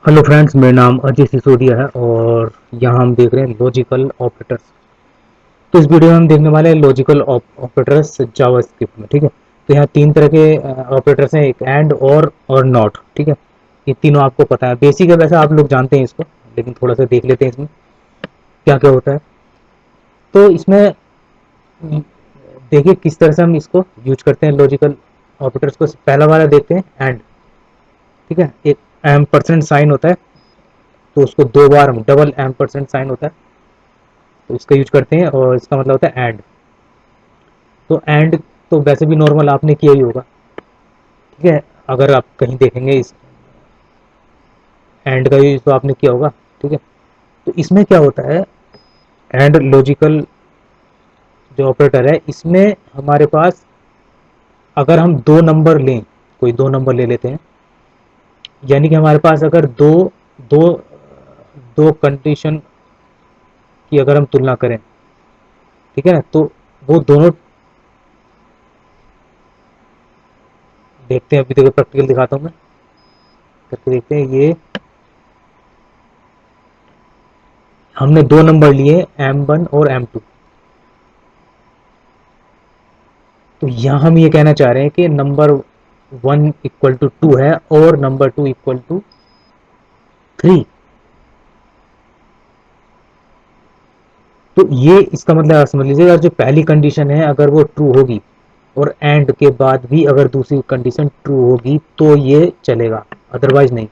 Hello friends, मेरा नाम अजय सिसोदिया है और यहाँ हम देख रहे हैं लॉजिकल ऑपरेटर्स। तो इस वीडियो में हम देखने वाले हैं लॉजिकल ऑपरेटर्स जावास्क्रिप्ट में। ठीक है, तो यहाँ तीन तरह के ऑपरेटर्स हैं, एक एंड और नॉट। ठीक है, ये तीनों आपको पता है, बेसिक है, वैसे आप लोग जानते हैं इसको, लेकिन थोड़ा सा देख लेते हैं इसमें क्या क्या होता है। तो इसमें देखिए किस तरह से हम इसको यूज करते हैं लॉजिकल ऑपरेटर्स को। पहला वाला देखते हैं एंड। ठीक है, एक एम परसेंट साइन होता है, तो उसको दो बार डबल एम परसेंट साइन होता है, तो इसका यूज करते हैं और इसका मतलब होता है एंड। तो एंड तो वैसे भी नॉर्मल आपने किया ही होगा। ठीक है, अगर आप कहीं देखेंगे इस एंड का यूज तो आपने किया होगा। ठीक है, तो इसमें क्या होता है, एंड लॉजिकल जो ऑपरेटर है इसमें हमारे पास अगर हम दो नंबर लें, कोई दो नंबर ले लेते हैं, यानी कि हमारे पास अगर दो दो दो कंडीशन की अगर हम तुलना करें, ठीक है ना, तो वो दोनों देखते हैं। अभी देखो प्रैक्टिकल दिखाता हूँ मैं, करके देखते हैं। ये हमने दो नंबर लिए, M1 और M2। तो यहाँ हम ये कहना चाह रहे हैं कि number one equal to two है और number two equal to three. तो ये इसका मतलब आप समझ लीजिएगा, जो पहली कंडीशन है अगर वो ट्रू होगी और एंड के बाद भी अगर दूसरी कंडीशन ट्रू होगी तो ये चलेगा, अदरवाइज नहीं।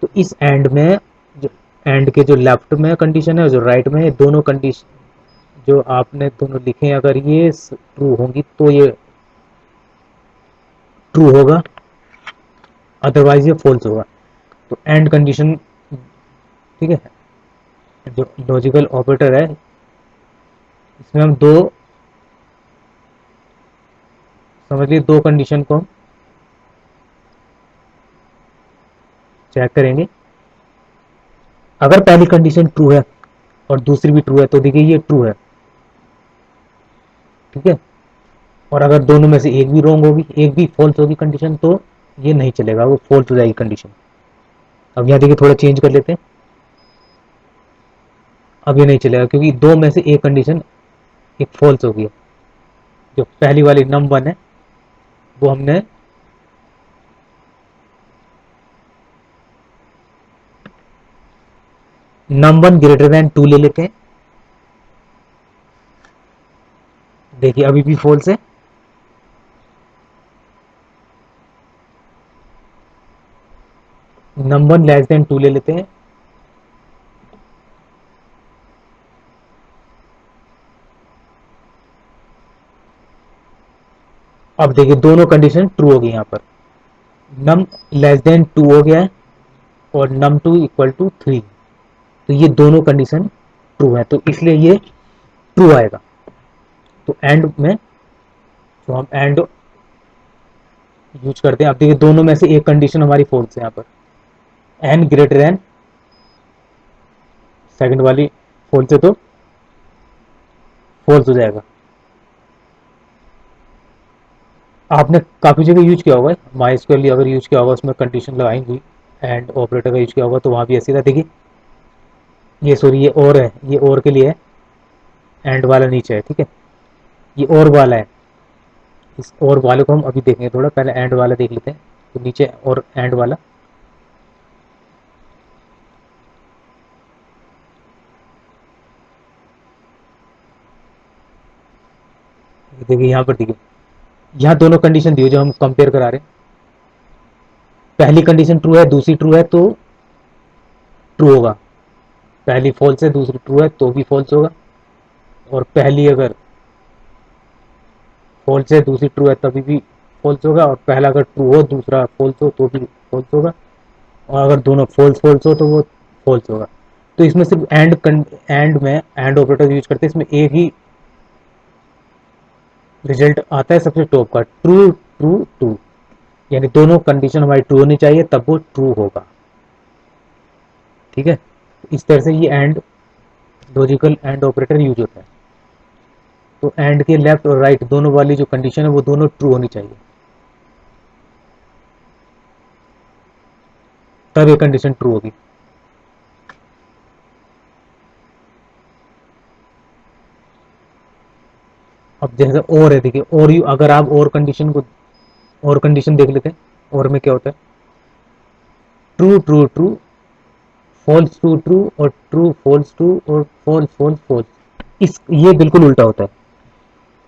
तो इस एंड में जो एंड के जो लेफ्ट में कंडीशन है और जो राइट में है, दोनों कंडीशन जो आपने दोनों लिखे हैं, अगर ये ट्रू होंगी तो ये ट्रू होगा, अदरवाइज ये फॉल्स होगा। तो एंड कंडीशन, ठीक है, जो लॉजिकल ऑपरेटर है इसमें हम दो, समझ लीजिए दो कंडीशन को हम चेक करेंगे। अगर पहली कंडीशन ट्रू है और दूसरी भी ट्रू है तो देखिए ये ट्रू है। ठीक है, और अगर दोनों में से एक भी रॉन्ग होगी, एक भी फॉल्स होगी कंडीशन, तो ये नहीं चलेगा, वो फॉल्स हो जाएगी कंडीशन। अब यहाँ देखिए थोड़ा चेंज कर लेते हैं। अब ये नहीं चलेगा क्योंकि दो में से एक कंडीशन एक फॉल्स होगी। जो पहली वाली नम वन है वो हमने num one greater than two ले लेते हैं। देखिए अभी भी फॉल्स है। Num one less than two ले लेते हैं। अब देखिए दोनों कंडीशन ट्रू होगी यहाँ पर। नम लेस देन टू हो गया है और num two equal to three, तो ये दोनों कंडीशन ट्रू है, तो इसलिए ये ट्रू आएगा। तो एंड में जो हम एंड यूज करते हैं, अब देखिए दोनों में से एक कंडीशन हमारी फॉल्स है यहाँ पर। एन ग्रेटर देन सेकंड वाली फॉल्स है, तो फॉल्स हो जाएगा। आपने काफी जगह यूज किया होगा माई स्क्वेयर, अगर यूज किया होगा उसमें कंडीशन लगाएंगी एंड ऑपरेटर का यूज किया होगा तो वहां भी ऐसी था। देखिए ये सॉरी ये और है, ये और के लिए है, एंड वाला नीचे है। ठीक है, ये और वाला है। इस और वाले को हम अभी देखेंगे, थोड़ा पहले एंड वाला देख लेते हैं। तो नीचे और एंड वाला, देखिए यहाँ पर, देखिए यहाँ दोनों कंडीशन दी हुई जो हम कंपेयर करा रहे हैं। पहली कंडीशन ट्रू है, दूसरी ट्रू है तो ट्रू होगा। पहली फॉल्स है, दूसरी ट्रू है तो भी फॉल्स होगा। और पहली अगर फॉल्स है, दूसरी ट्रू है तभी भी फॉल्स होगा। और पहला अगर ट्रू हो दूसरा फॉल्स हो तो भी फॉल्स होगा। और अगर दोनों फॉल्स फॉल्स हो तो वो फॉल्स होगा। तो इसमें सिर्फ एंड में एंड ऑपरेटर यूज करते हैं, इसमें एक ही रिजल्ट आता है सबसे टॉप का, ट्रू ट्रू ट्रू। यानी दोनों कंडीशन हमारी ट्रू होनी चाहिए तब वो ट्रू होगा। ठीक है, इस तरह से ये and logical and operator use होता है। तो एंड के लेफ्ट और राइट दोनों वाली जो कंडीशन है वो दोनों ट्रू होनी चाहिए। तब ये कंडीशन ट्रू होगी। अब जैसे और है, देखिए और यू, अगर आप और कंडीशन देख लेते हैं, और में क्या होता है, true true true, false true true, और ट्रू फॉल्स ट्रू, और फॉल्स फॉल्स फॉल्स। इस ये बिल्कुल उल्टा होता है।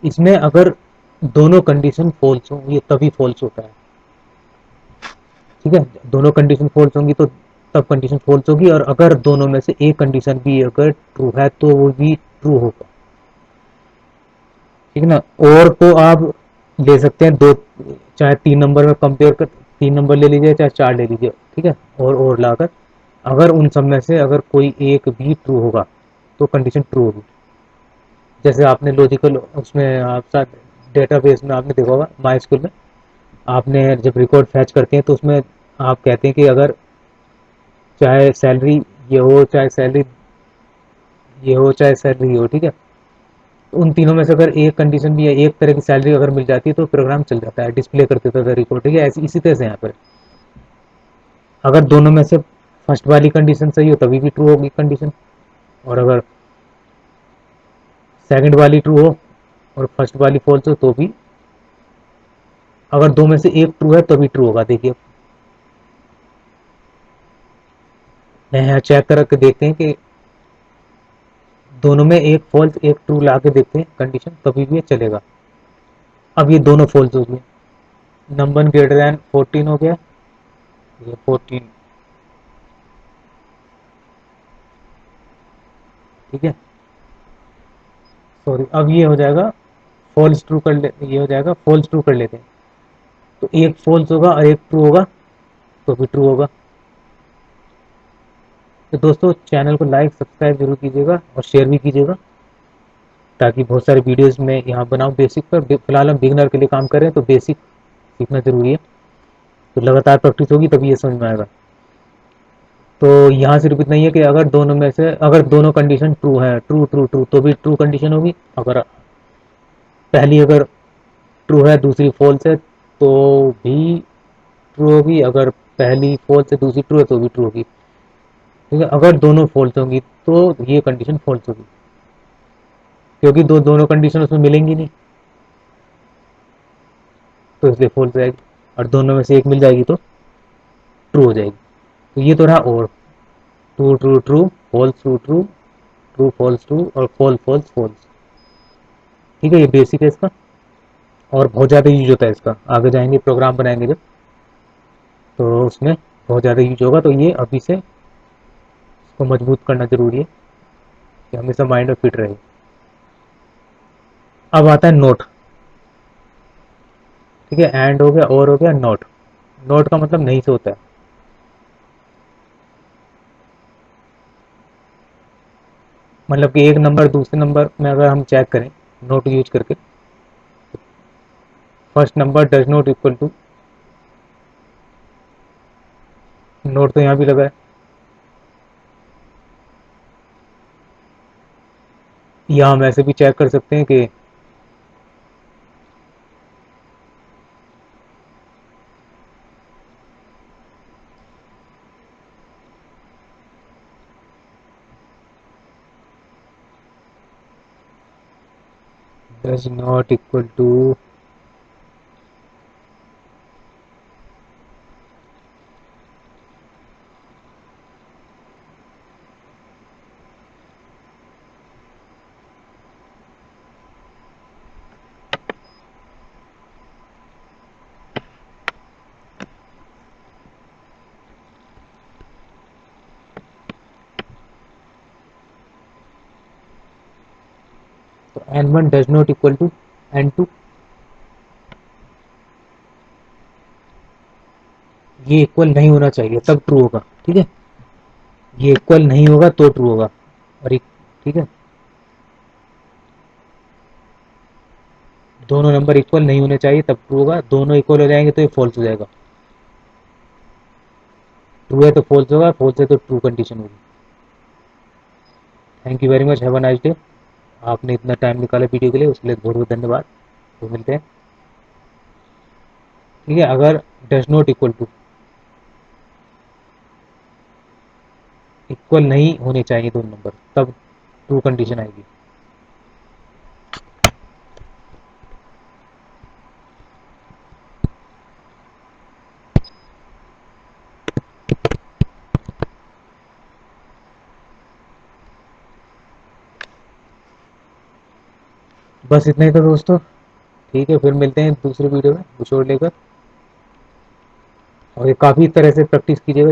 इसमें अगर दोनों कंडीशन फॉल्स हो, ये तभी फॉल्स होता है। ठीक है, दोनों कंडीशन फॉल्स होंगी तो तब कंडीशन फॉल्स होगी, और अगर दोनों में से एक कंडीशन भी अगर ट्रू है तो वो भी ट्रू होगा। ठीक है ना। और तो आप ले सकते हैं दो, चाहे तीन नंबर में कंपेयर कर, तीन नंबर ले लीजिए चाहे चार ले लीजिए, ठीक है, और लाकर अगर उन सब में से अगर कोई एक भी ट्रू होगा तो कंडीशन ट्रू होगी। जैसे आपने लॉजिकल उसमें आप साथ डेटाबेस में आपने देखा होगा, माई स्कूल में आपने जब रिकॉर्ड फैच करते हैं तो उसमें आप कहते हैं कि अगर चाहे सैलरी ये हो चाहे सैलरी ये हो चाहे सैलरी ये हो, ठीक है, तो उन तीनों में से अगर एक कंडीशन भी है, एक तरह की सैलरी अगर मिल जाती है तो प्रोग्राम चल जाता है, डिस्प्ले कर देता था रिकॉर्ड। ठीक है, ऐसी इसी तरह से यहाँ पर अगर दोनों में से फर्स्ट वाली कंडीशन सही हो तभी भी ट्रू होगी कंडीशन, और अगर सेकंड वाली ट्रू हो और फर्स्ट वाली फॉल्स हो तो भी, अगर दो में से एक ट्रू है तो भी ट्रू होगा। देखिए यहाँ चेक करके देखते हैं कि दोनों में एक फॉल्स एक ट्रू ला के देखते हैं कंडीशन, तभी भी ये चलेगा। अब ये दोनों फॉल्स हो गए, नंबर ग्रेटर देन 14 हो गया, ये 14, ठीक है, सॉरी, अब ये हो जाएगा फॉल्स ट्रू कर ले, ये हो जाएगा फॉल्स ट्रू कर लेते हैं, तो एक फॉल्स होगा और एक ट्रू होगा तो भी ट्रू होगा। तो दोस्तों चैनल को लाइक सब्सक्राइब जरूर कीजिएगा और शेयर भी कीजिएगा, ताकि बहुत सारे वीडियोस में यहाँ बनाऊँ बेसिक पर। फिलहाल हम बिगनर के लिए काम कर रहे हैं तो बेसिक सीखना जरूरी है, तो लगातार प्रैक्टिस होगी तभी ये समझ में आएगा। तो यहाँ सिर्फ इतना ही है कि अगर दोनों में से अगर दोनों कंडीशन ट्रू है, ट्रू ट्रू ट्रू, तो भी ट्रू कंडीशन होगी। अगर पहली अगर ट्रू है दूसरी फॉल्स है तो भी ट्रू होगी, अगर पहली फॉल्स है दूसरी ट्रू है तो भी ट्रू होगी। ठीक है, अगर दोनों फॉल्स होंगी तो ये कंडीशन फॉल्स होगी, क्योंकि दोनों कंडीशन उसमें मिलेंगी नहीं, तो इसलिए फॉल्स रहेगी, और दोनों में से एक मिल जाएगी तो ट्रू हो जाएगी। तो ये तो रहा, और true true true, false true true, true false true, और फॉल्स फॉल्स फॉल्स। ठीक है, ये बेसिक है इसका, और बहुत ज़्यादा यूज होता है इसका, आगे जाएंगे प्रोग्राम बनाएंगे जब, तो उसमें बहुत ज़्यादा यूज होगा। तो ये अभी से इसको मजबूत करना जरूरी है कि हमेशा माइंड में फिट रहे। अब आता है नोट। ठीक है, एंड हो गया, और हो गया, नोट। नोट का मतलब नहीं से होता है, मतलब कि एक नंबर दूसरे नंबर में अगर हम चेक करें नोट यूज करके, first number does not equal to, not तो यहाँ भी लगा है, या हम ऐसे भी चेक कर सकते हैं कि डज नॉट इक्वल टू, तो N one does not equal to N two, ये इक्वल नहीं होना चाहिए तब ट्रू होगा। ठीक है, ये इक्वल नहीं होगा तो ट्रू होगा, और एक, ठीक है, दोनों नंबर इक्वल नहीं होने चाहिए तब ट्रू होगा, दोनों इक्वल हो जाएंगे तो ये फॉल्स हो जाएगा। ट्रू है तो फॉल्स होगा, फॉल्स है तो ट्रू कंडीशन होगी। Thank you very much, have a nice day. आपने इतना टाइम निकाला वीडियो के लिए उसके लिए बहुत बहुत धन्यवाद। तो मिलते हैं। ठीक है, अगर does not equal to, equal नहीं होने चाहिए दोनों नंबर, तब ट्रू कंडीशन आएगी। बस इतना ही था दोस्तों। ठीक है, फिर मिलते हैं दूसरे वीडियो में कुछ और लेकर। और ये काफ़ी तरह से प्रैक्टिस कीजिएगा।